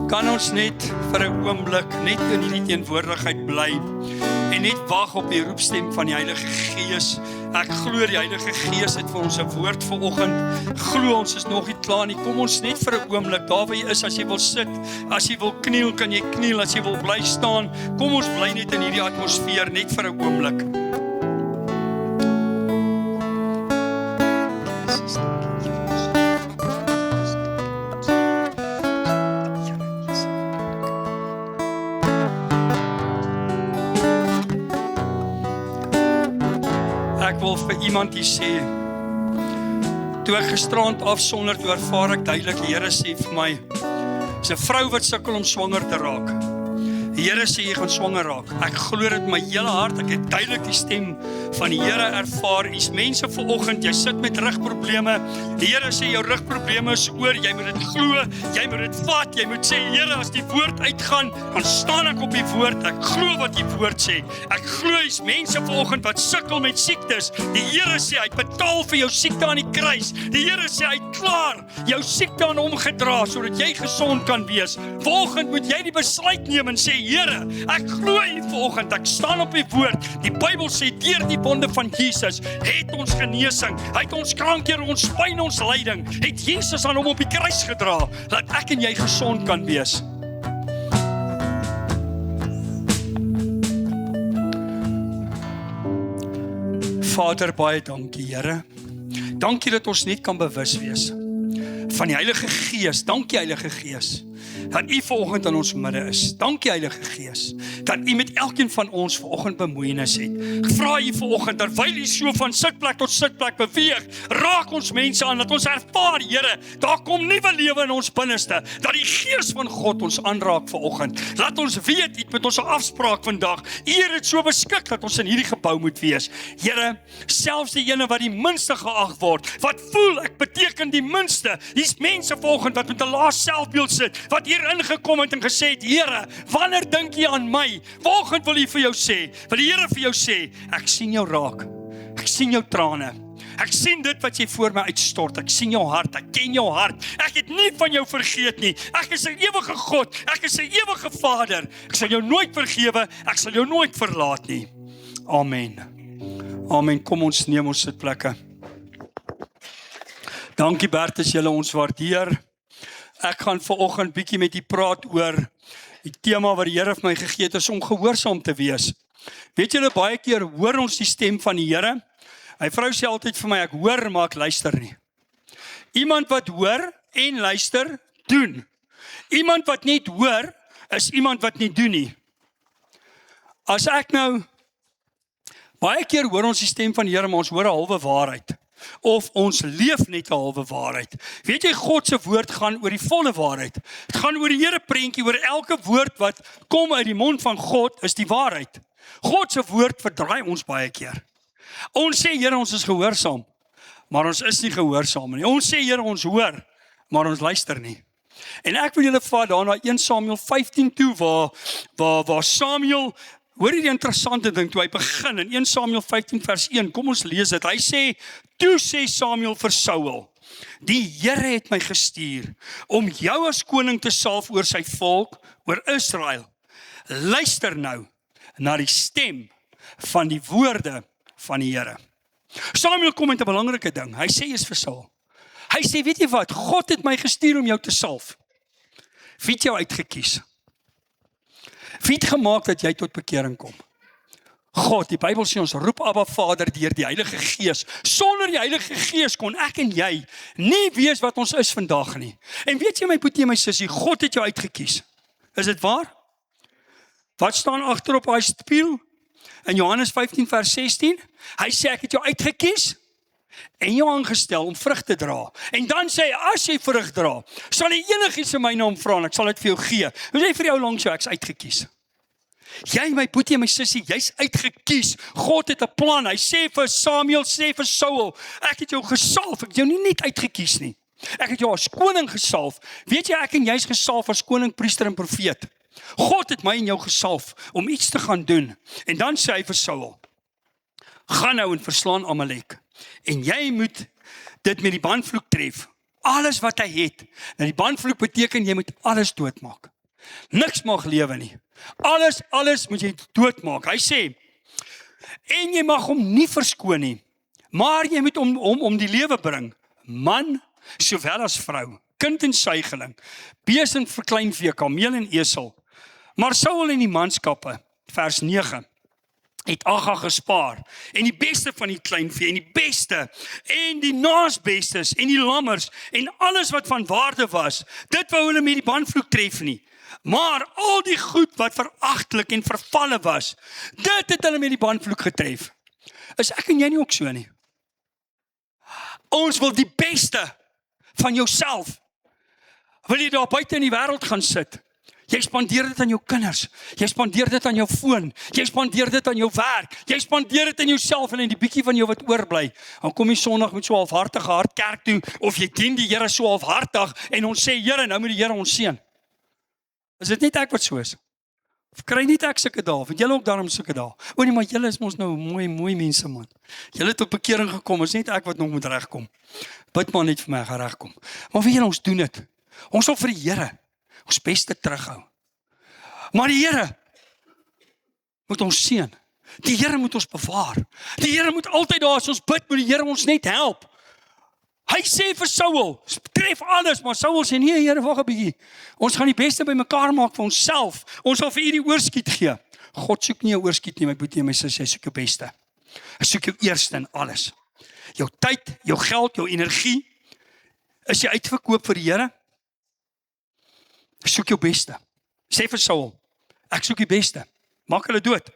Kan ons net vir 'n oomblik net in hierdie teenwoordigheid bly en net wag op die roepstem van die Heilige Gees. Ek glo die Heilige Gees het vir ons 'n woord vanoggend. Glo ons is nog nie klaar nie. Kom ons net vir 'n oomblik, daar waar jy is, as jy wil sit, as jy wil kniel, kan jy kniel, as jy wil bly staan. Kom ons bly net in hierdie atmosfeer, net vir 'n oomblik. Ek wil vir iemand hier sê, toe ek gisterand afsonder, toe ervaar ek duidelik, die Here sê vir my, is 'n vrou wat sukkel om swanger te raak. Die Here sê jy gaan swanger raak. Ek glo dit met my hele hart, ek het duidelik die stem van die Here ervaar. Hier's mense vanoggend, jy sit met rugprobleme. Die Here sê jou rugprobleme is oor, jy moet dit glo, jy moet dit vat, jy moet sê, Here, as die woord uitgaan, dan staan ek op die woord, ek glo wat die woord sê. Ek glo hier's mense vanoggend wat sukkel met siektes. Die Here sê, hy het betaal vir jou siekte aan die kruis. Die Here sê, hy het klaar jou siekte aan hom gedra, sodat jy gesond kan wees. Vanoggend moet jy die besluit neem en sê, Here, ek glo hier vanoggend, ek staan op die woord. Die Bybel sê, deur die wonde van Jesus, het ons genesing, hy het ons krankheid, ons pyn, ons lyding, het Jesus aan hom op die kruis gedra, dat ek en jy gesond kan wees. Vader, baie dankie, Here. Dankie dat ons net kan bewus wees van die Heilige Gees. Dankie, Heilige Gees, dat U vanoggend in ons midde is. Dankie, Heilige Gees, dat U met elkeen van ons vanoggend bemoeienis het. Ek vra U vanoggend, terwyl U so van sitplek tot sitplek beweeg, raak ons mense aan, dat ons ervaar, Here, daar kom nuwe lewe in ons binneste, dat die Gees van God ons aanraak vanoggend. Laat ons weet, iets met ons afspraak vandag. U het dit so beskik, dat ons in hierdie gebou moet wees. Here, selfs die ene wat die minste geag word, wat voel, ek beteken die minste, hier's mense vanoggend wat met 'n lae selfbeeld sit, wat hier ingekom het en gesê het, Here, wanneer dink jy aan my? Vanoggend wil die Here vir jou sê, ek sien jou raak, ek sien jou trane, ek sien dit wat jy voor my uitstort, ek sien jou hart, ek ken jou hart, ek het nie van jou vergeet nie, ek is 'n ewige God, ek is 'n ewige Vader, ek sal jou nooit vergewe, ek sal jou nooit verlaat nie. Amen. Amen, kom ons neem ons sitplekke. Dankie Bertus, julle ons waardeer. Ek gaan vanoggend bietjie met u praat oor die tema wat die Here vir my gegee het, is om gehoorsaam te wees. Weet julle, baie keer hoor ons die stem van die Here. My vrou sê altyd vir my, ek hoor, maar ek luister nie. Iemand wat hoor en luister, doen. Iemand wat net hoor, is iemand wat nie doen nie. As ek nou, baie keer hoor ons die stem van die Here, maar ons hoor 'n halwe waarheid. Of ons leef net 'n halwe waarheid. Weet jy, God se woord gaan oor die volle waarheid. Het gaan oor die Here prentjie, oor elke woord wat kom uit die mond van God is die waarheid. God se woord verdraai ons baie keer. Ons sê, Here, ons is gehoorsaam, maar ons is nie gehoorsaam nie. Ons sê, Here, ons hoor, maar ons luister nie. En ek wil julle vat daarna 1 Samuel 15 toe, waar Samuel, hoor jy die interessante ding, toe hy begin in 1 Samuel 15 vers 1, kom ons lees dit, hy sê, toe sê Samuel vir Saul, die Here het my gestuur, om jou as koning te salf oor sy volk, oor Israel. Luister nou, na die stem van die woorde van die Here. Samuel kom met 'n belangrike ding, hy sê is vir Saul, hy sê, weet jy wat, God het my gestuur om jou te salf. Wie het jou uitgekies? Wie het gemaak dat jy tot bekering kom? God, die Bybel sê ons roep Abba Vader deur die Heilige Gees. Sonder die Heilige Gees kon ek en jy nie wees wat ons is vandag nie. En weet jy my boetie en my sussie, God het jou uitgekies. Is dit waar? Wat staan agter op daai spieël? In Johannes 15 vers 16, hy sê ek het jou uitgekies en jou aangestel om vrug te dra. En dan sê hy, as jy vrug dra, sal jy enigiets in my naam vra en ek sal dit vir jou gee. Hoe sê vir jou langs jou, ek is uitgekies. Jy, my boetie en my sussie, jy's uitgekies. God het 'n plan. Hy sê vir Samuel, sê vir Saul, ek het jou gesalf, ek het jou nie net uitgekies nie. Ek het jou as koning gesalf. Weet jy, ek en jy's gesalf as koning, priester en profeet. God het my en jou gesalf om iets te gaan doen. En dan sê hy vir Saul, gaan nou en verslaan Amalek. En jy moet dit met die bandvloek tref. Alles wat hy het. Nou die bandvloek beteken jy moet alles doodmaak. Niks mag lewe nie. Alles moet jy doodmaak. Hy sê, en jy mag hom nie verskoon nie, maar jy moet om die lewe bring, man, sowel as vrou, kind en suigeling, bees en verkleinvee, kameel en esel. Maar Saul en die manskappe, vers 9, het Agag gespaar, en die beste van die kleinvee, en die beste, en die naasbestes, en die lammers, en alles wat van waarde was, dit wou hulle met die bandvloek tref nie. Maar al die goed wat veragtelik en vervalle was, dit het hulle met die bandvloek getref. Is ek en jy nie ook so nie? Ons wil die beste van jouself. Wil jy daar buite in die wêreld gaan sit? Jy spandeer dit aan jou kinders, jy spandeer dit aan jou foon, jy spandeer dit aan jou werk, jy spandeer dit aan jouself en in die bietjie van jou wat oorbly. Dan kom jy Sondag met so halfhartige hart kerk toe, of jy dien die Here so halfhartig, en ons sê, Here, nou moet die Here ons seën. Is dit net ek wat so is? Of kry net ek sulke dae? Want julle ook daarom sulke dae. O nee, maar julle is mos nou mooi mense, man. Julle het tot bekering gekom, is net ek wat nog moet regkom. Bid maar net vir my, gaan regkom. Maar weet julle, ons doen dit. Ons wil vir die Here ons beste terughou. Maar die Here moet ons seën. Die Here moet ons bewaar. Die Here moet altyd daar as ons bid, moet die Here ons net help. Hy sê vir Saul, tref alles, maar Saul sê, nee Here, wag 'n bietjie. Ons gaan die beste by mekaar maak vir onsself. Ons sal vir u die oorskiet gee. God soek nie 'n oorskiet nie, my boetie en my sussie, hy soek jou beste. Hy soek jou eerste in alles. Jou tyd, jou geld, jou energie. Is jy uitverkoop vir die Here? Hy soek jou beste. Sê vir Saul, ek soek die beste. Maak hulle dood.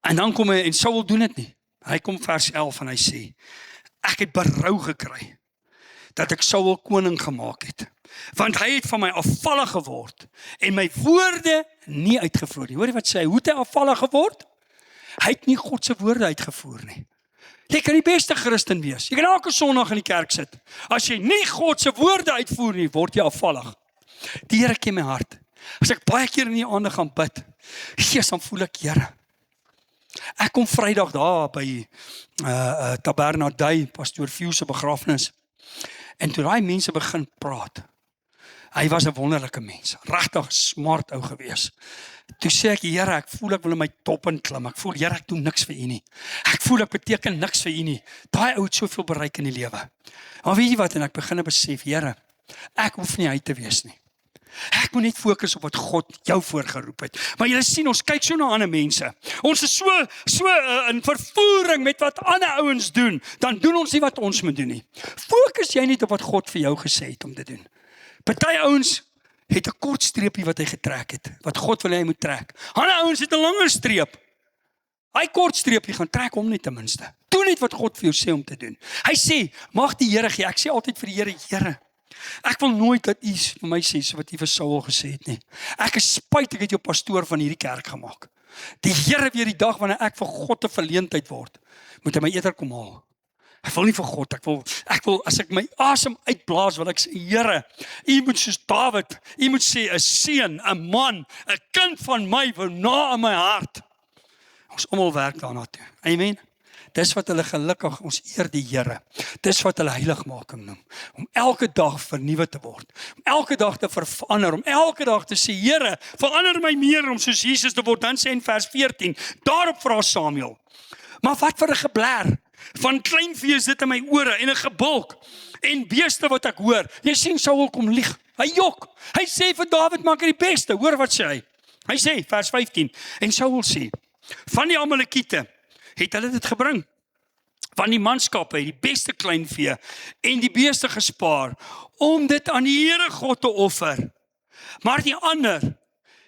En dan kom hy, en Saul doen dit nie. Hy kom vers 11 en hy sê, ek het berou gekry dat ek Saul koning gemaak het, want hy het van my afvallig geword en my woorde nie uitgevoer nie. Hoor jy wat sê hy? Hoe het hy afvallig geword? Hy het nie God se woorde uitgevoer nie. Jy kan die beste Christen wees. Jy kan elke Sondag in die kerk sit. As jy nie God se woorde uitvoer nie, word jy afvallig. Die Here ken my hart. As ek baie keer in die aande gaan bid, Gees, dan voel ek, Here. Ek kom Vrydag daar by Tabernadei, pastoor Fiu se begrafnis. En toe daai mense begin praat. Hy was 'n wonderlike mens, regtig smart ou gewees. Toe sê ek, Here, ek voel ek wil in my top inklim. Ek voel, Here, ek doen niks vir u nie. Ek voel ek beteken niks vir u nie. Daai ou het soveel bereik in die lewe. Maar weet jy wat, en ek begin besef, Here, ek hoef nie hy te wees nie. Ek moet net fokus op wat God jou voorgeroep het. Maar julle sien, ons kyk so na ander mense. Ons is so in vervoering met wat ander ouens doen. Dan doen ons nie wat ons moet doen nie. Fokus jy net op wat God vir jou gesê het om te doen. Party ouens het 'n kort streepie wat hy getrek het, wat God wil hê hy moet trek. Ander ouens het 'n langer streep. Hy kort streepie gaan trek hom net ten minste. Doen net wat God vir jou sê om te doen. Hy sê, mag die Here gee. Ek sê altyd vir die Here, Here, ek wil nooit dat u vir my sê so wat u vir Saul gesê het nie. Ek is spyt ek het jou pastoor van hierdie kerk gemaak. Die Here weer die dag wanneer ek vir God 'n verleentheid word, moet hy my eerder kom haal. Ek wil nie vir God, ek wil as ek my asem uitblaas, wil ek sê, Here, u moet soos Dawid, u moet sê 'n seun, 'n man, 'n kind van my wil na in my hart. Ons almal werk daarna toe. Amen. Dis wat hulle gelukkig, ons eer die Here. Dis wat hulle heiligmaking noem. Om elke dag vernuwe te word. Om elke dag te verander. Om elke dag te sê, Here, verander my meer om soos Jesus te word. Dan sê in vers 14, daarop vra Samuel. Maar wat vir 'n geblær. Van kleinvee sit in my ore en 'n gebulk. En beeste wat ek hoor. Jy sien Saul kom lieg. Hy jok. Hy sê vir Dawid, maak hy die beste. Hoor wat sê hy. Hy sê, vers 15. En Saul sê, van die Amalekiete het hulle dit gebring. Van die manskappe het die beste kleinvee en die beeste gespaar om dit aan die Here God te offer. Maar die ander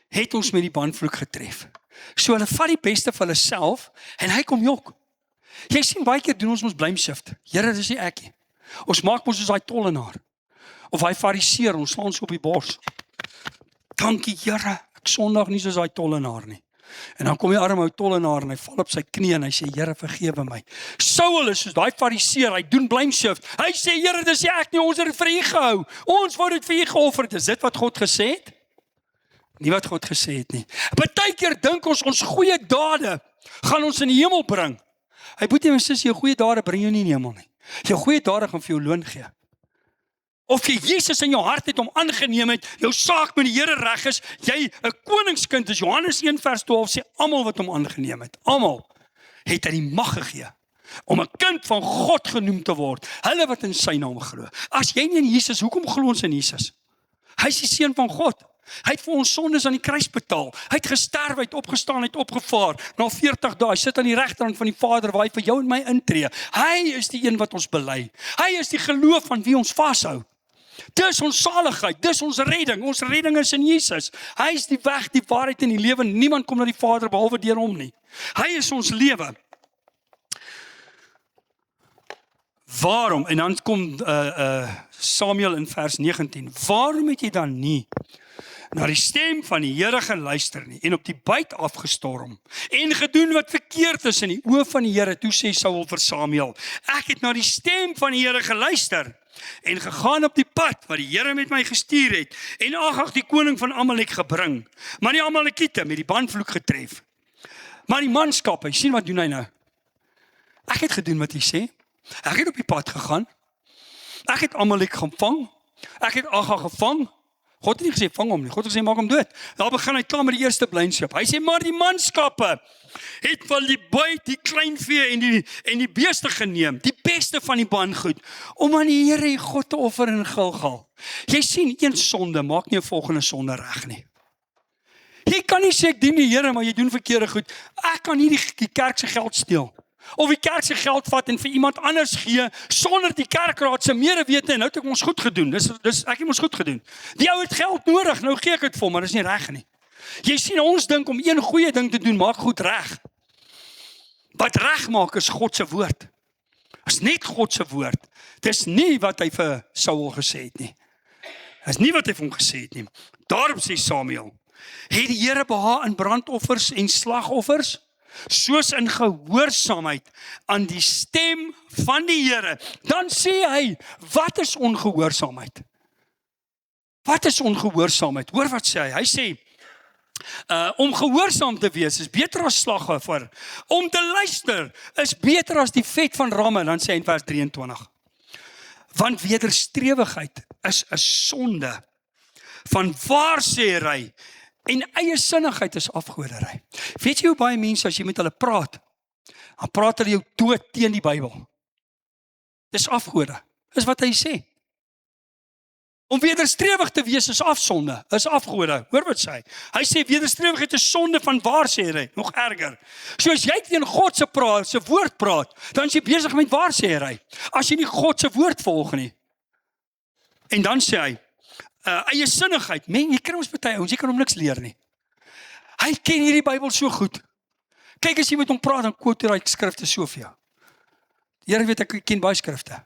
het ons met die bandvloek getref. So hulle vat die beste vir hulle self en hy kom jok. Jy sien baie keer doen ons blame shift. Here, dis nie ek nie. Ons maak ons soos daai tollenaar of hy fariseer, ons slaan so op die bors. Dankie Here, ek sondig nie soos daai tollenaar nie. En dan kom die arme ou tollenaar en hy val op sy knie en hy sê, Here, vergewe my. Saul is soos daai fariseer, hy doen blame shift. Hy sê, Here, dis nie ek nie, ons het dit vir u gehou. Ons wou dit vir u geoffer het. Is dit wat God gesê het? Nie wat God gesê het nie. Partykeer dink ons goeie dade gaan ons in die hemel bring. Hy boetie my sussie, jou goeie dade bring jou nie in die hemel nie. Jou goeie dade gaan vir jou loon gee. Of jy Jesus in jou hart het om aangeneem het, jou saak met die Here reg is, jy 'n koningskind is. Johannes 1 vers 12 sê, almal wat hom aangeneem het, almal het hy die mag gegee om 'n kind van God genoem te word, hulle wat in sy naam glo. As jy nie in Jesus, hoekom glo ons in Jesus? Hy is die seun van God. Hy het vir ons sondes aan die kruis betaal. Hy het gesterf, hy het opgestaan, hy het opgevaar. Na 40 dae, hy sit aan die regterhand van die Vader waar hy vir jou en my intree. Hy is die een wat ons bely. Hy is die geloof van wie ons vashou. Dis ons saligheid, dis ons redding is in Jesus. Hy is die weg, die waarheid en die lewe. Niemand kom na die Vader behalwe deur hom nie. Hy is ons lewe. Waarom? En dan kom Samuel in vers 19. Waarom het jy dan nie na die stem van die Here geluister nie en op die byt afgestorm en gedoen wat verkeerd is in die oë van die Here? Toe sê Saul vir Samuel, ek het na die stem van die Here geluister en gegaan op die pad wat die Here met my gestuur het en Agag die koning van Amalek gebring, maar die Amalekiete met die bandvloek getref. Maar die manskap, jy sien wat doen hy nou? Ek het gedoen wat hy sê. Ek het op die pad gegaan. Ek het Amalek gevang. Ek het Agag gevang. God het nie gesê vang hom nie. God het gesê maak hom dood. Daar begin hy klaar met die eerste blydskap. Hy sê maar die manskappe het van die buit, die kleinvee en die beeste geneem, die beste van die bandgoed, om aan die Here God te offer in Gilgal. Jy sien, een sonde maak nie 'n volgende sonde reg nie. Jy kan nie sê ek dien die Here, maar jy doen verkeerde goed. Ek kan nie die kerk se geld steel. Of die kerk se geld vat en vir iemand anders gee, sonder die kerkraad se medewete, en nou het ek ons goed gedoen. Dis ek het ons goed gedoen. Die ou het geld nodig, nou gee ek dit vir hom, maar dis nie reg nie. Jy sien, ons dink om een goeie ding te doen, maak goed reg. Wat reg maak is God se woord. Is net God se woord. Dis nie wat hy vir Saul gesê het nie. Dis nie wat hy vir hom gesê het nie. Daarom sê Samuel, het die Here behaag in brandoffers en slagoffers, soos in gehoorsaamheid aan die stem van die Here. Dan sê hy, wat is ongehoorsaamheid? Wat is ongehoorsaamheid? Hoor wat sê hy? Hy sê, om gehoorsaam te wees is beter as slagoffer. Om te luister is beter as die vet van ramme. Dan sê hy in vers 23. Want wederstrewigheid is 'n sonde van waarsêery en eie sinnigheid is afgoderry. Weet jy hoe baie mense as jy met hulle praat, dan praat hulle jou dood teen die Bybel. Dis afgode. Dis wat hy sê. Om wederstrewig te wees is afsonde, is afgode. Hoor wat sê hy? Hy sê wederstrewigheid is sonde van waarsêery, nog erger. So as jy teen God se woord praat, dan is jy besig met waarsêery. As jy nie God se woord volg nie. En dan sê hy, eie sinnigheid. Jy kan ons party ouens, jy kan hom niks leer nie. Hy ken hierdie Bybel so goed. Kyk as jy met hom praat, dan quote hy skrifte so vir jou. Die Here weet ek ken baie skrifte.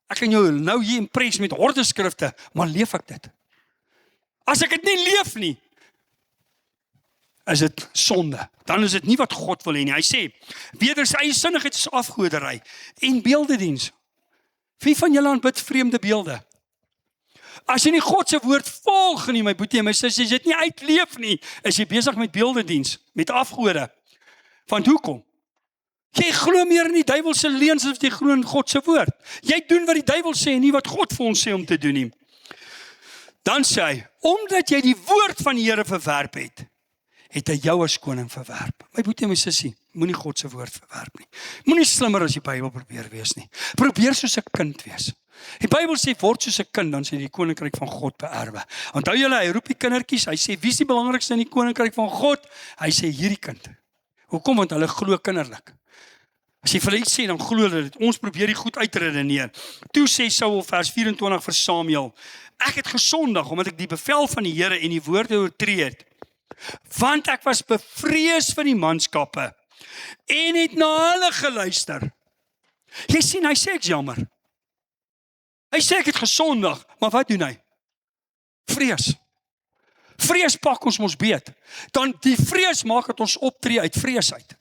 Ek kan jou nou hier impres met horde skrifte, maar leef ek dit? As ek dit nie leef nie, is dit sonde. Dan is dit nie wat God wil hê nie. Hy sê, weder sy eie sinnigheid is afgoderry en beeldediens. Wie van julle aanbid vreemde beelde? As jy nie God se woord volg nie, my boetie en my sussie, as jy dit nie uitleef nie, is jy besig met beeldediens, met afgode. Want hoekom? Jy glo meer in die duiwel se leuns as jy glo in God se woord. Jy doen wat die duiwel sê en nie wat God vir ons sê om te doen nie. Dan sê hy, omdat jy die woord van die Here verwerp het, het hy jou as koning verwerp. My boetie en my sussie, moenie God se woord verwerp nie. Moenie slimmer as die Bybel probeer wees nie. Probeer soos 'n kind wees. Die Bybel sê, word soos 'n kind, dan sê die koninkryk van God beerwe. Onthou julle, hy roep die kindertjies, hy sê, wie is die belangrikste in die koninkryk van God? Hy sê, hierdie kind. Hoekom? Want hulle glo kinderlik. As jy vir hulle iets sê, dan glo hulle dit. Ons probeer die goed uitredeneer. Toe sê Saul vers 24 vir Samuel, ek het gesondig, omdat ek die bevel van die Here en die woorde oortree het. Want ek was bevrees vir die manskappe en het na hulle geluister. Jy sien, hy sê ek's jammer. Hy sê ek het gesondig, maar wat doen hy? Vrees. Vrees pak ons mos beet. Dan die vrees maak dat ons optree uit vrees uit.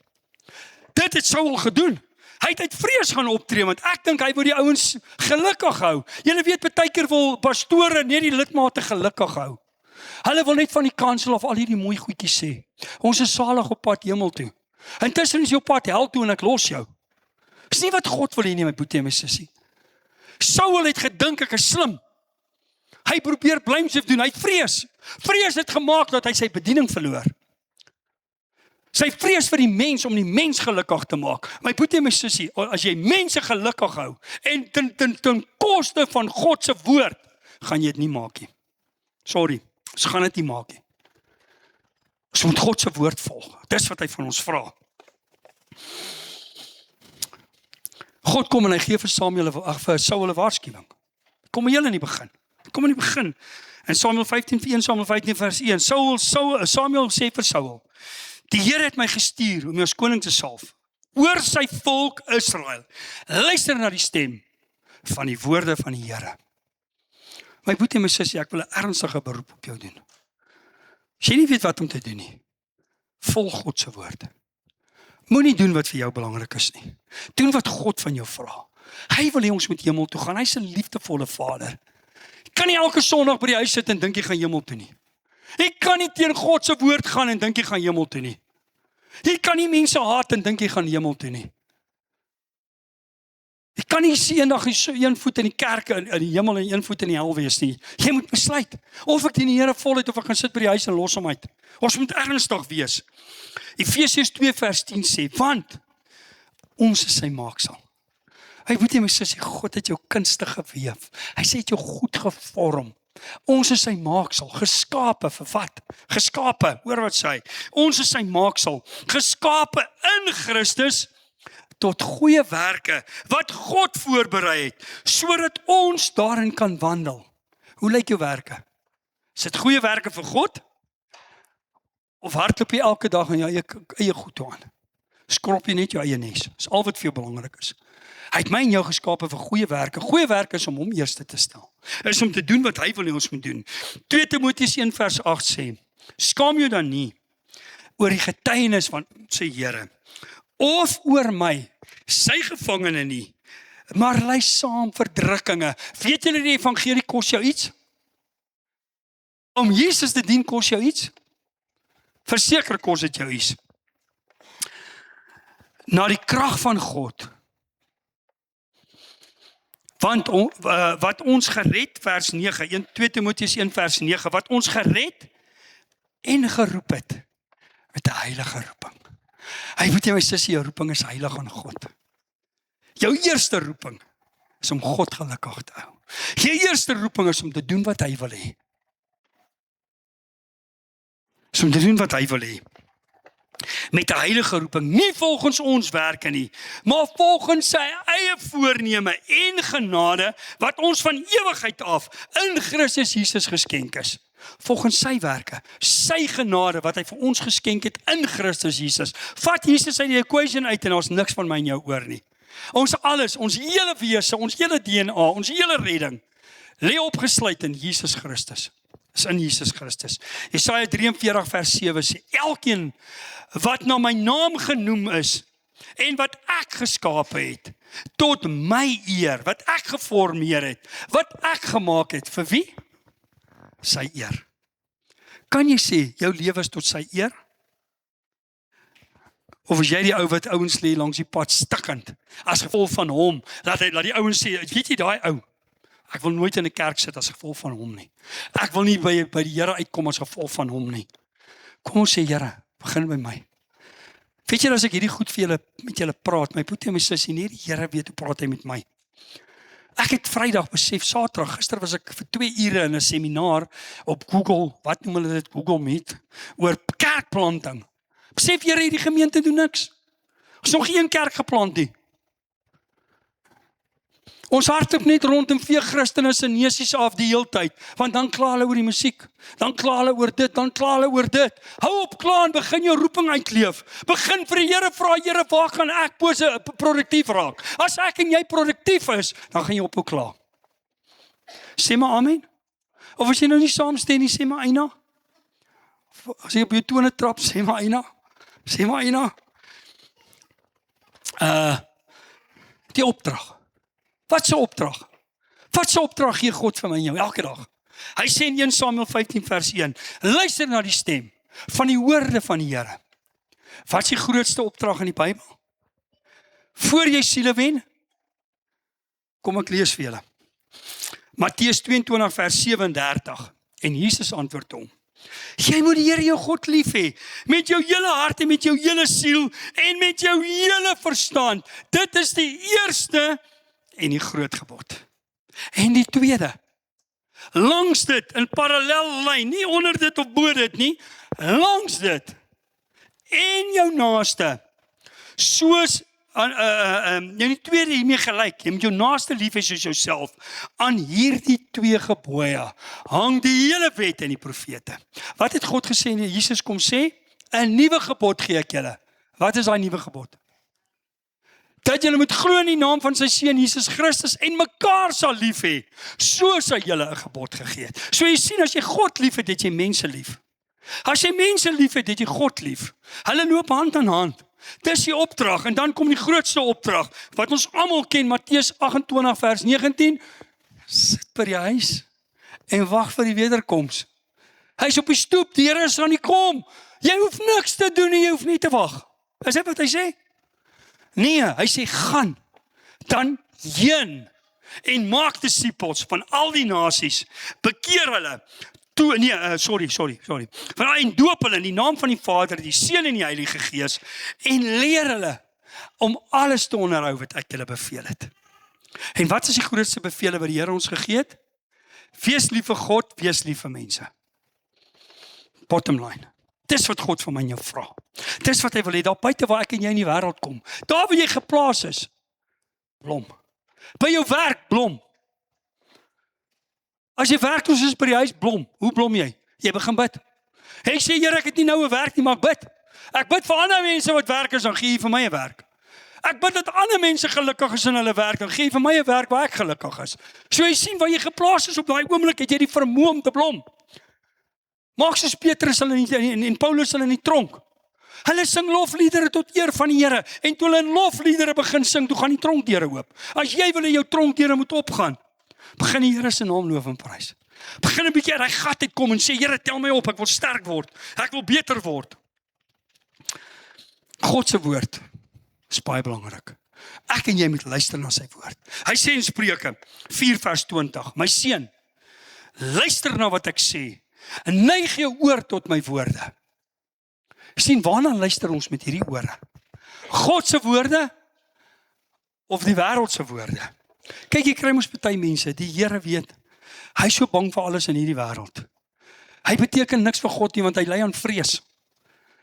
Dit het Saul gedoen. Hy het uit vrees gaan optree, want ek dink hy wil die ouens gelukkig hou. Julle weet, partykeer wil pastore net die lidmate gelukkig hou. Hulle wil net van die kansel af al hierdie mooi goedjies sê. Ons is salig op pad hemel toe. Intussen is jy op pad hel toe en ek los jou. Dis nie wat God wil hê nie, my boetie en my sussie. Saul het gedink ek is slim. Hy probeer blamesif doen, hy het vrees. Vrees het gemaak dat hy sy bediening verloor. Sy vrees vir die mens om die mens gelukkig te maak. My boetie en my sussie, as jy mense gelukkig hou en ten koste van God se woord, gaan jy dit nie maak nie. Sorry, ons gaan dit nie maak nie. Ons moet God se woord volg. Dis wat hy van ons vra. God kom en hy gee vir Saul 'n waarskuwing. Kom heel in die begin. Kom in die begin. In Samuel 15 vers 1. Samuel sê vir Saul: Die Here het my gestuur om jou as koning te salf oor sy volk Israel. Luister na die stem van die woorde van die Here. My boetie en my sussie, ek wil 'n ernstige beroep op jou doen. As jy nie weet wat om te doen nie, volg God se woord. Moenie doen wat vir jou belangrik is nie. Doen wat God van jou vra. Hy wil hê ons moet hemel toe gaan. Hy's 'n liefdevolle Vader. Jy kan nie elke Sondag by die huis sit en dink jy gaan hemel toe nie. Jy kan nie teen God se woord gaan en dink jy gaan hemel toe nie. Jy kan nie mense haat en dink jy gaan hemel toe nie. Jy kan nie eendag een voet in die kerk in die hemel en een voet in die hel wees nie. Jy moet besluit of ek dien die Here voluit of ek gaan sit by die huis en los hom uit. Ons moet ernstig wees. Efesiërs 2 vers 10 sê, want ons is sy maaksel. Hy weet jy my sussie, God het jou kunstig geweef. Hy sê het jou goed gevorm. Ons is sy maaksel, geskape vir wat? Geskape, hoor wat sê hy. Ons is sy maaksel, geskape in Christus tot goeie werke wat God voorberei het, sodat ons daarin kan wandel. Hoe lyk jou werke? Is dit goeie werke vir God? Of hardloop jy elke dag aan jou eie goed toe aan? Skrop jy net jou eie nes? Dis al wat vir jou belangrik is. Hy het my en jou geskape vir goeie werke. Goeie werke is om hom eerste te stel. Is om te doen wat hy wil hê ons moet doen. 2 Timoteus 1 vers 8 sê, skaam jou dan nie oor die getuienis van sy Here, of oor my, sy gevangene nie, maar ly saam verdrukkinge. Weet julle die evangelie kos jou iets? Om Jesus te dien kos jou iets? Verseker kos dit jou iets. Na die krag van God. Want wat ons gered, vers 9, 2 Timoteus 1 vers 9, wat ons gered en geroep het, met 'n heilige roeping. Hy weet jy my sussie, jou roeping is heilig aan God. Jou eerste roeping is om God gelukkig te hou. Jou eerste roeping is om te doen wat hy wil hê. Is om te doen wat hy wil hê. Met 'n heilige roeping, nie volgens ons werke nie, maar volgens sy eie voorneme en genade, wat ons van ewigheid af in Christus Jesus geskenk is. Volgens sy werke, sy genade, wat hy vir ons geskenk het in Christus Jesus. Vat Jesus uit die equation uit en ons niks van my en jou oor nie. Ons alles, ons hele wese, ons hele DNA, ons hele redding, lê opgesluit in Jesus Christus. Is in Jesus Christus. Jesaja 43 vers 7 sê, elkeen wat na my naam genoem is, en wat ek geskape het, tot my eer, wat ek geformeer het, wat ek gemaak het, vir wie? Sy eer. Kan jy sê, jou lewe is tot sy eer? Of is jy die ou wat ouens lê langs die pad stikkend, as gevolg van hom, laat die ouens sê, weet jy daai ou, ek wil nooit in 'n kerk sit as gevolg van hom nie. Ek wil nie by die Here uitkom as gevolg van hom nie. Kom ons sê, Here, begin by my. Weet jy, as ek hierdie goed vir met julle praat, my boetie en my sussie, nie die Here weet hoe praat hy met my. Ek het Vrydag besef, Saterdag, gister was ek vir 2 ure in 'n seminar op Google, wat noem hulle dit, Google Meet, oor kerkplanting. Besef jy, hierdie gemeente doen niks. Ons nog geen kerk geplant nie. Ons hardloop net rond en vee Christene se neusies af die hele tyd, want dan kla hulle oor die musiek, dan kla hulle oor dit, dan kla hulle oor dit. Hou op kla en begin jou roeping uitleef. Begin vir die Here vra, Here, waar gaan ek produktief raak? As ek en jy produktief is, dan gaan jy ophou kla. Sê maar amen. Of as jy nou nie saamstem nie, sê maar eina. As jy op jou tone trap, sê maar eina. Sê maar eina. Die opdrag. Wat se opdrag? Wat se opdrag gee God vir my en jou elke dag? Hy sê in 1 Samuel 15 vers 1, luister na die stem van die woorde van die Here. Wat is die grootste opdrag in die Bybel? Voor jy siele wen, kom ek lees vir julle. Matteus 22 vers 37. En Jesus antwoord hom: jy moet die Here jou God lief hê, met jou hele hart en met jou hele siel en met jou hele verstand. Dit is die eerste en die groot gebod. En die tweede, langs dit, in parallellyn, nie onder dit of bo dit nie, langs dit, en jou naaste, soos, die tweede hiermee gelyk, jy moet jou naaste lief hê soos jouself. Aan hierdie twee gebooie hang die hele wet en die profete. Wat het God gesê en Jesus kom sê? 'n nuwe gebod gee ek julle. Wat is daai nuwe gebod? Dat julle moet glo in die naam van sy seun Jesus Christus en mekaar sal lief hê, soos hy julle 'n gebod gegee het. So jy sien, as jy God lief het, het jy mense lief. As jy mense lief het, het jy God lief. Hulle loop hand aan hand. Dis die opdrag, en dan kom die grootste opdrag, wat ons almal ken, Matteus 28 vers 19, sit by die huis, en wag vir die wederkoms. Hy is op die stoep, die Here is aan die kom, jy hoef niks te doen, en jy hoef nie te wag. Is dit wat hy sê? Nee, hy sê, gaan, dan heen, en maak disippels van al die nasies, bekeer hulle, en doop hulle in die naam van die Vader, die Seun en die Heilige Gees, en leer hulle om alles te onderhou wat ek julle beveel het. En wat is die grootste bevele wat die Here ons gegee het? Wees lief vir God, wees lief vir mense. Bottom line. Dis wat God van my en jou vra. Dis wat hy wil hê, daar buite waar ek en jy in die wêreld kom. Daar waar jy geplaas is, blom. By jou werk, blom. As jy werk, ons is by die huis, blom. Hoe blom jy? Jy begin bid. Ek sê, Here, ek het nie nou 'n werk nie, maar ek bid. Ek bid vir ander mense wat werk is, dan gee jy vir my 'n werk. Ek bid dat ander mense gelukkig is in hulle werk, dan gee jy vir my 'n werk waar ek gelukkig is. So jy sien, waar jy geplaas is op daai oomblik, het jy die vermoë om te blom. Maak soos Petrus en Paulus hulle in die tronk. Hulle sing lofliedere tot eer van die Here, en toe hulle in lofliedere begin sing, toe gaan die tronkdeure oop. As jy wil hê jou tronkdeure moet opgaan, begin die Here se naam loof en prys. Begin 'n bietjie uit daai gat uitkom en sê, Here, tel my op, ek wil sterk word, ek wil beter word. God se woord is baie belangrik. Ek en jy moet luister na sy woord. Hy sê in Spreuke 4 vers 20, my seun, luister na wat ek sê, en neig jou oor tot my woorde. Sien, waarna luister ons met hierdie ore? God se woorde of die wêreld se woorde? Kyk, jy kry mos party mense, die Here weet, hy is so bang vir alles in hierdie wêreld. Hy beteken niks vir God nie, want hy ly aan vrees.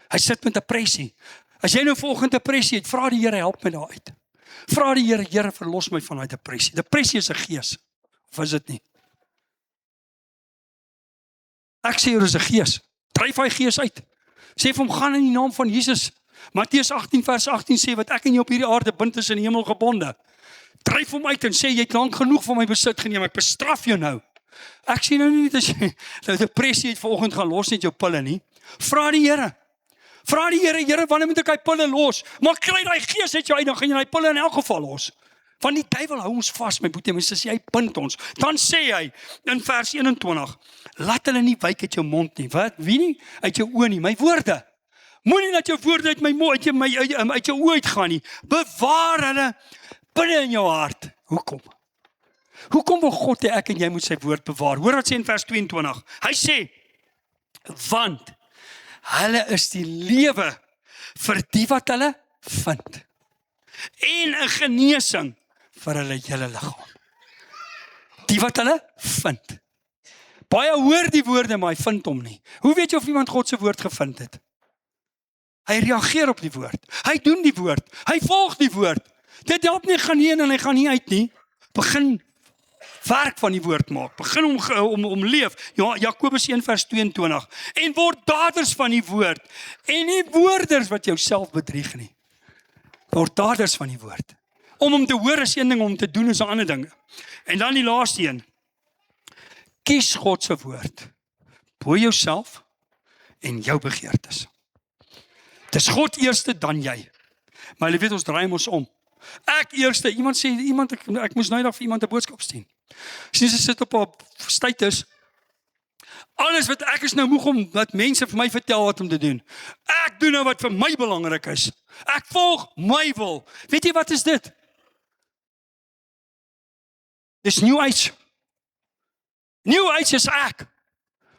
Hy sit met depressie. As jy nou volgende depressie het, vra die Here, help my daar uit. Vra die Here, Here, verlos my van daai depressie. Depressie is 'n gees, of is dit nie? Ek sê hier is 'n gees. Dryf hy gees uit. Sê vir hom, gaan in die naam van Jesus. Matteus 18 vers 18 sê, wat ek en jy op hierdie aarde bind is in die hemel gebonde. Dryf hom uit en sê, jy het lank genoeg van my besit geneem, ek bestraf jou nou. Ek sê nou nie as jy nou depressie het vanoggend gaan los net jou pille nie. Vra die Here. Vra die Here, Here, wanneer moet ek hy pille los? Maar kry daai gees uit jou uit, dan gaan jy daai pille in elk geval los. Want die duiwel hou ons vas, my boetie, mens sê hy bind ons. Dan sê hy in vers 21, laat hulle nie wyk uit jou mond nie. Wat? Wie nie? Uit jou oë nie, my woorde. Moenie dat jou woorde uit my mond, uit jou oë uitgaan nie. Bewaar hulle binne in jou hart. Hoekom? Hoekom wil God hê ek en jy moet sy woord bewaar? Hoor wat sê in vers 22. Hy sê, want hulle is die lewe vir die wat hulle vind. En 'n genesing vir hulle hele liggaam. Die wat hulle vind. Baie hoor die woorde, maar hy vind hom nie. Hoe weet jy of iemand God se woord gevind het? Hy reageer op die woord. Hy doen die woord. Hy volg die woord. Dit help nie, gaan nie in en hy gaan nie uit nie. Begin werk van die woord maak. Begin om leef. Ja, Jakobus 1 vers 22. En word daders van die woord. En nie woorders wat jouself bedrieg nie. Word daders van die woord. Om hom te hoor is een ding, om te doen is 'n ander ding. En dan die laaste een. Kies God se woord. Bo jouself en jou begeertes. Dis God eerste, dan jy. Maar jy weet, ons draai ons om. Ek eerste, iemand sê, ek moes nou dag vir iemand 'n boodskap stuur. Sien, sy sit op 'n status. Alles wat ek is nou moeg om, wat mense vir my vertel wat om te doen. Ek doen nou wat vir my belangrik is. Ek volg my wil. Weet jy wat is dit? Dis New Age. New Age is ek.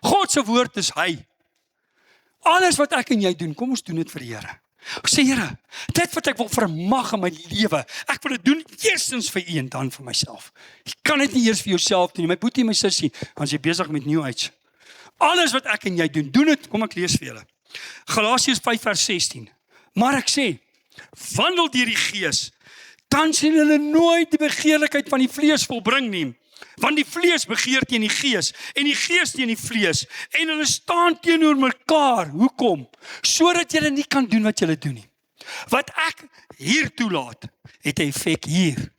God se woord is hy. Alles wat ek en jy doen, kom ons doen dit vir die Here. Ek sê Here, dit wat ek wil vermag in my lewe, ek wil dit doen eerstens vir U en dan vir myself. Jy kan dit nie eers vir jouself doen nie. My boetie, my sussie, dan is jy besig met New Age. Alles wat ek en jy doen, doen dit. Kom ek lees vir julle. Galasiërs 5:16. Maar ek sê, wandel deur die Gees, dan sien hulle nooit die begeerlikheid van die vlees volbring nie. Want die vlees begeer teen die Gees en die Gees teen die vlees en hulle staan teenoor mekaar. Hoekom? Sodat julle nie kan doen wat julle doen nie. Wat ek hier toelaat, het 'n effek hier.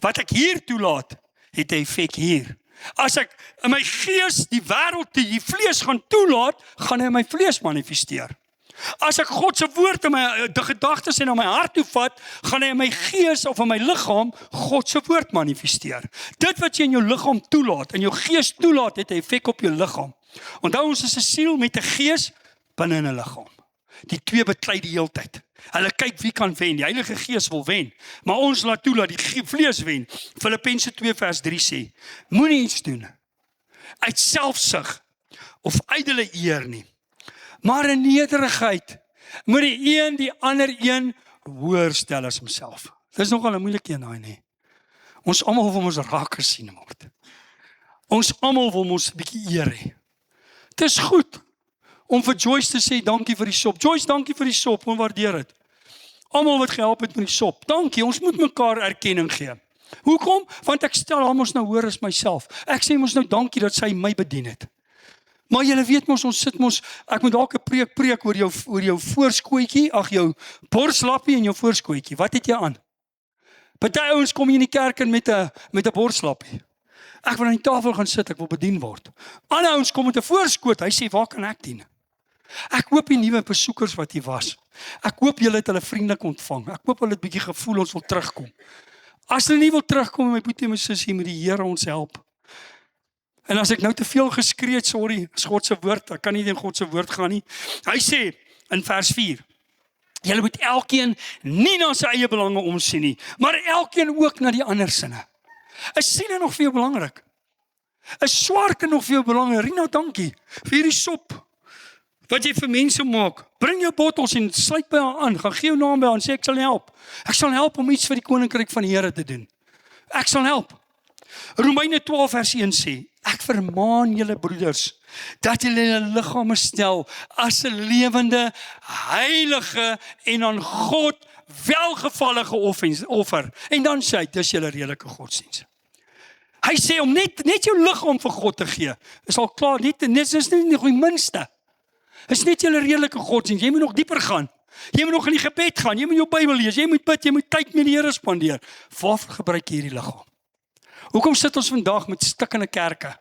Wat ek hier toelaat, het 'n effek hier. As ek in my gees die wêreld, die vlees gaan toelaat, gaan hy in my vlees manifesteer. As ek God se woord in my gedagtes en in my hart toe vat, gaan hy in my gees of in my liggaam God se woord manifesteer. Dit wat jy in jou liggaam toelaat, in jou gees toelaat, het 'n effek op jou liggaam. Onthou, ons is 'n siel met 'n gees binne in 'n liggaam. Die twee beklei die heeltyd. Hulle kyk wie kan wen. Die Heilige Gees wil wen, maar ons laat toe dat die vlees wen. Filippense 2:3 sê: Moenie iets doen uit selfsug of ydelle eer nie, maar in nederigheid moet die een die ander een hoër stel as homself. Dis nogal 'n moeilike een daai nie. Ons almal wil ons raak gesien word. Ons almal wil ons 'n bietjie eer hê. Dit is goed om vir Joyce te sê dankie vir die sop. Joyce, dankie vir die sop, ons waardeer dit. Almal wat gehelp het met die sop. Dankie, ons moet mekaar erkenning gee. Hoekom? Want ek stel hom ons nou hoër as myself. Ek sê mos nou dankie dat sy my bedien het. Maar julle weet mos, ons sit mos, ek moet dalk 'n preek oor jou voorskootjie, ag jou borslappie en jou voorskootjie. Wat het jy aan? Party ouens kom hier in die kerk in met 'n borslappie. Ek wil aan die tafel gaan sit, ek wil bedien word. Ander ouens kom met 'n voorskoot, hy sê, waar kan ek dien? Ek hoop die nuwe besoekers wat hier was. Ek hoop julle het hulle vriendelik ontvang. Ek hoop hulle het 'n bietjie gevoel ons wil terugkom. As hulle nie wil terugkom, my boetie en my sussie, moet die Here ons help. En as ek nou te veel geskree het, sorry, is God se woord, ek kan nie teen God se woord gaan nie. Hy sê in vers 4, julle moet elkeen nie na sy eie belange omsien nie, maar elkeen ook na die ander sinne. Is siene nog vir jou belangrik? Is swaarte nog vir jou belangrik? Rina, dankie vir hierdie sop wat jy vir mense maak. Bring jou bottels en sluit by haar aan, gaan gee jou naam by haar en sê ek sal help. Ek sal help om iets vir die koninkryk van die Here te doen. Ek sal help. Romeine 12:1 sê, ek vermaan julle broeders, dat julle julle liggame stel as 'n lewende, heilige en aan God welgevallige offer. En dan sê hy, dis julle redelike godsdiens. Hy sê om net jou liggaam vir God te gee, is al klaar, dit is nie die minste. Is net julle redelike godsdiens, jy moet nog dieper gaan. Jy moet nog in die gebed gaan, jy moet jou Bybel lees, jy moet bid, jy moet tyd met die Here spandeer. Waarvoor gebruik jy hierdie liggaam? Hoekom sit ons vandag met stikkende kerke?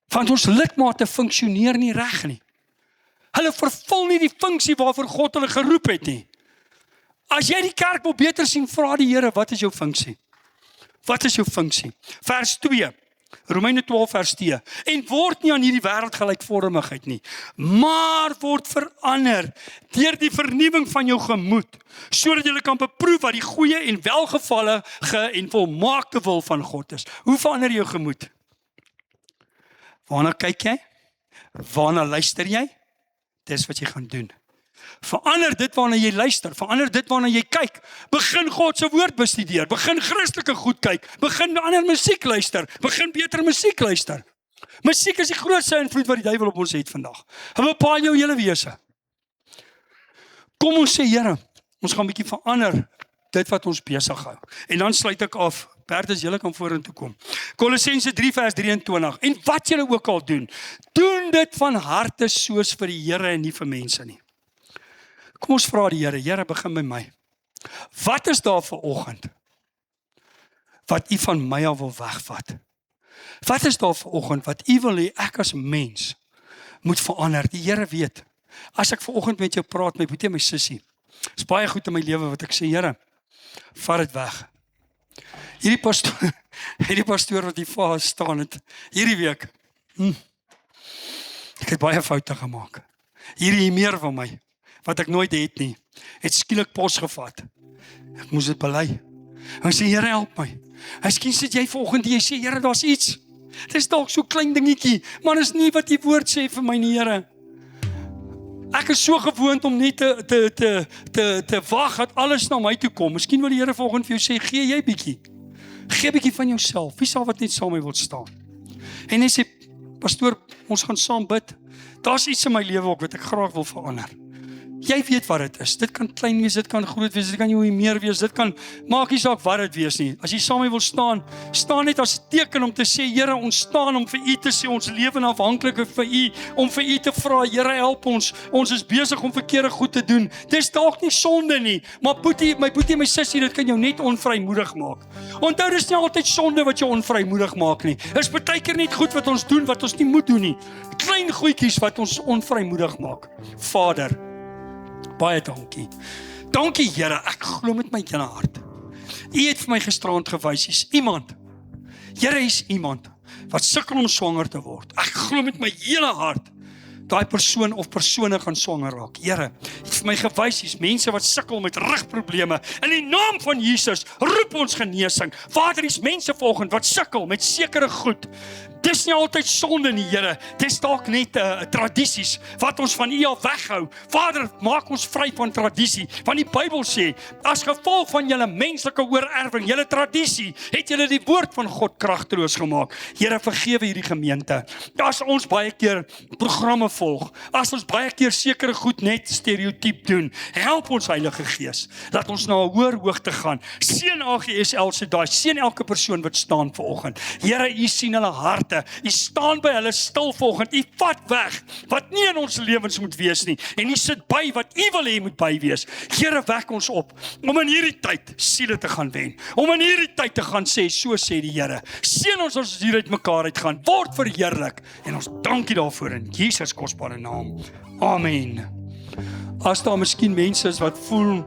Want ons lidmate funksioneer nie reg nie. Hulle vervul nie die funksie waarvoor God hulle geroep het nie. As jy die kerk wil beter sien, vra die Here, wat is jou funksie? Wat is jou funksie? Vers 2, Romeine 12:2. En word nie aan hierdie wêreld gelykvormigheid nie, maar word verander deur die vernuwing van jou gemoed, sodat jy kan beproef wat die goeie en welgevallige en volmaakte wil van God is. Hoe verander jou gemoed? Waarna kyk jy? Waarna luister jy? Dis wat jy gaan doen. Verander dit waarna jy luister, verander dit waarna jy kyk. Begin God se woord bestudeer, begin Christelike goed kyk, begin ander musiek luister, begin beter musiek luister. Musiek is die grootste invloed wat die duiwel op ons het vandag. Hy bepaal jou hele wese. Kom ons sê, Here, ons gaan 'n bietjie verander dit wat ons besig hou. En dan sluit ek af. Bertus, julle kan vorentoe kom. Kolossense 3:23. En wat julle ook al doen, doen dit van harte soos vir die Here en nie vir mense nie. Kom ons vra die Here, Here, begin by my. Wat is daar vanoggend wat U van my af wil wegvat? Wat is daar vanoggend wat U wil hê ek as mens moet verander? Die Here weet. As ek vanoggend met jou praat, my boetie en my sussie, is baie goed in my lewe wat ek sê, Here, vat dit weg. Hierdie pastoor wat hier voor staan het, hierdie week, ek het baie foute gemaak. Hierdie meer van my, wat ek nooit het nie, het skielik pos gevat. Ek moes dit bely. En sê, Here, help my. Miskien sit jy vanoggend en jy sê, Here, daar's iets. Dis dalk so klein dingetjie, maar is nie wat die woord sê vir my nie, Here. Ek is so gewoond om net te wag dat alles na my toe kom. Miskien wil die Here vanoggend vir jou sê, gee jy bietjie. Gee bietjie van jouself. Wie sal wat net saam met my wil staan? En hy sê, pastoor, ons gaan saam bid. Daar's iets in my lewe ook wat ek graag wil verander. Jy weet wat dit is. Dit kan klein wees, dit kan groot wees, dit kan jou meer wees, dit kan, maak nie saak wat dit wees nie. As jy saam met my wil staan, staan net as teken om te sê, Here, ons staan om vir U te sê, ons lewe afhanklik vir U, om vir U te vra, Here, help ons. Ons is besig om verkeerde goed te doen. Dis dalk nie sonde nie, maar my boetie en my sussie, dit kan jou net onvrymoedig maak. Onthou, dis nie altyd sonde wat jou onvrymoedig maak nie. Dis baie keer net goed wat ons doen wat ons nie moet doen nie. Klein goedjies wat ons onvrymoedig maak. Vader, baie dankie. Dankie, Here, ek glo met my hele hart. U het vir my gisterand gewys, is iemand. Here, is iemand wat sukkel om swanger te word. Ek glo met my hele hart. Daai persoon of persone gaan swanger raak. Here, het vir my gewys, is mense wat sukkel met rugprobleme. In die naam van Jesus, roep ons genesing. Vader, is mense vanoggend wat sukkel met sekere goed. Dis nie altyd sonde nie, Here. Dis dalk net tradisies wat ons van U af weghou. Vader, maak ons vry van tradisie. Want die Bybel sê, as gevolg van julle menslike oorerwing, julle tradisie, het julle die woord van God kragteloos gemaak. Here, vergewe hierdie gemeente. As ons baie keer programme volg, as ons baie keer sekere goed net stereotyp doen, help ons Heilige Gees, dat ons na 'n hoër hoogte gaan. Seën AGSL se daai, seën elke persoon wat staan vanoggend. Here, U sien hulle hart. U staan by hulle stil vanoggend. U vat weg wat nie in ons lewens moet wees nie. En U sit by wat U wil hê moet by wees. Here, wek ons op om in hierdie tyd siele te gaan wen. Om in hierdie tyd te gaan sê, so sê die Here. Seën ons as hier uit mekaar uit gaan. Word verheerlik. En ons dankie daarvoor in Jesus kosbare naam. Amen. As daar miskien mense is wat voel